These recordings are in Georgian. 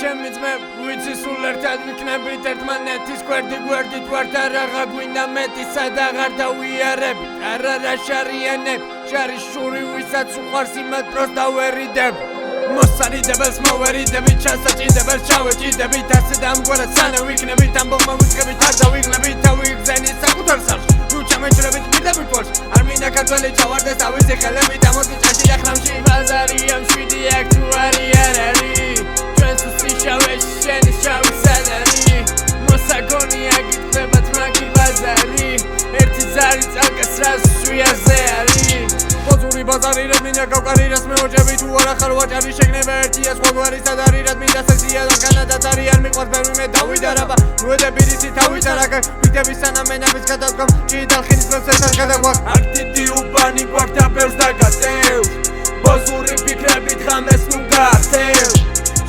ჩემი ძმე ვიცი სულ ერთად ვიქნებით ერთმანეთის გვერდით ვართ არა გვინდა მეტი სადაღარ დავიარებით არა შარიანებ შარიშური ვისაც უყვარს იმად პროს დავერიდებ მოსარიდებელს მოვერიდებით ჩასაჭიდებელს ჩავეჭიდებით ასე დამგვარად სანამ ვიქნებით ამბობმა ვიწყებით არ დავიღლებით თავიგზენით საკუთარ სახლს ნუ ჩამეჭრებით პირდაპირ ფორს არ მინდა ქართველი ჩავარდეს თავისი ხელებით ამოდი წაში ახლამში ბაზარია მშვიდი აქ თუ არ არის ჩვენს უსიშავე შენი შავი სადარი მოსაგონია გიტყვებათ მაგი ბაზარი ერთი ზარი წალკას რას სვიაზე არის Pozuri bazari red minja kavkari ras me ojebi tu ara kharwachari shekneba ertiya sqogvari sadari red minja seksiya da kanadadari ar miqvars bervi me davidaraba ruede birisi tavidaraka bitebis sanamenabis gadadgom ჭიდალ ხინის მოსესარ გადაგვაქვს აქ დიდი უბანი გვაქვს და ბევრს დაგაწევს Pozuri ფიქრებით ხამეს ნუ გართევ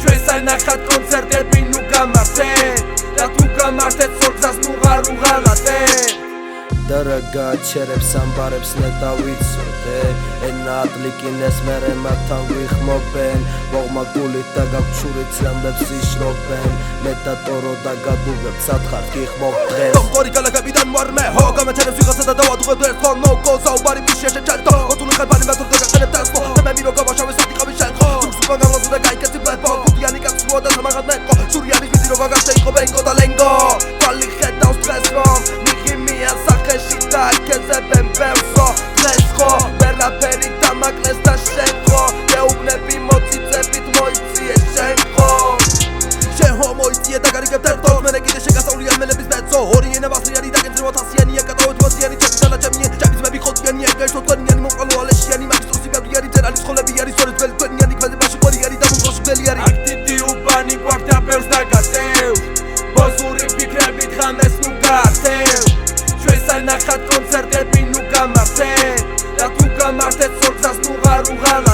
ჩვენს ანახად კონცერტები ნუ გამართეთ და თუ გამართეთ სორძას ნუ ღარ უღალატეთ Дорога черепс амбарებს ნეტავიცოდე ენა ატლიკინეს მერე მათთან გვიხმობენ ბოღმა გულით და გაგჩურით სამდებს იშრობენ მე და ტორო და გადუღებ სათხარ გიხმობ დღეს ტომყორი გალაგებიდან ვარმე ჰო გამეჩერებს ვიღაცა და დავადუღებ ერთხო ნო გო საუბარი მის შეჭერტო ოდული ხალბანი მეთურ და გაყენებ დასმო და მე მირო გავაშავე სათიყავი შენხო სუქსუკა გამლაზო და გაიქეცი ბლეპო გუდიანი კაცრუა და სამაღად მეყო სურიანი ვიდი რო გაგაშე იყო ბენგო და ლენგო კვალი ხედავს დღეს რომ მიხიმია სახეში და კეზებენ ბევრსო დღეს ხო ვერაფერი დამაკლეს და შენ ხო გეუბნები მოწიწებით მოიწიე შენ ხო შენ ხო მოიწიე და გარიგებ დერთო მერე კიდე შეგასწავლია მელების მეცო ორი ენა ბასრიანი და კენწრევა თასიანია გადავეთ მოსიანი ჩემი დანაჩემია ჯაგიზმები ხოთიანი ეგრეშო თქვენიანი მომყალო ალეშიანი მაგისტროსი გაბიარი წერალის ხოლები არის სწორედ ძველი თქვენიანი ქვენებაში ყვერი არის და მომწოში ბელი არის აქ დიდი უბანი გვაქვს და ბევრს დაგაწევს ბოზური ფიქრებით ხამეს ნუ გართევ Ჩვენს ანახად კონცერტები ნუ გამართეთ და თუ გამართეთ სორძას ნუ ღარ უღალატეთ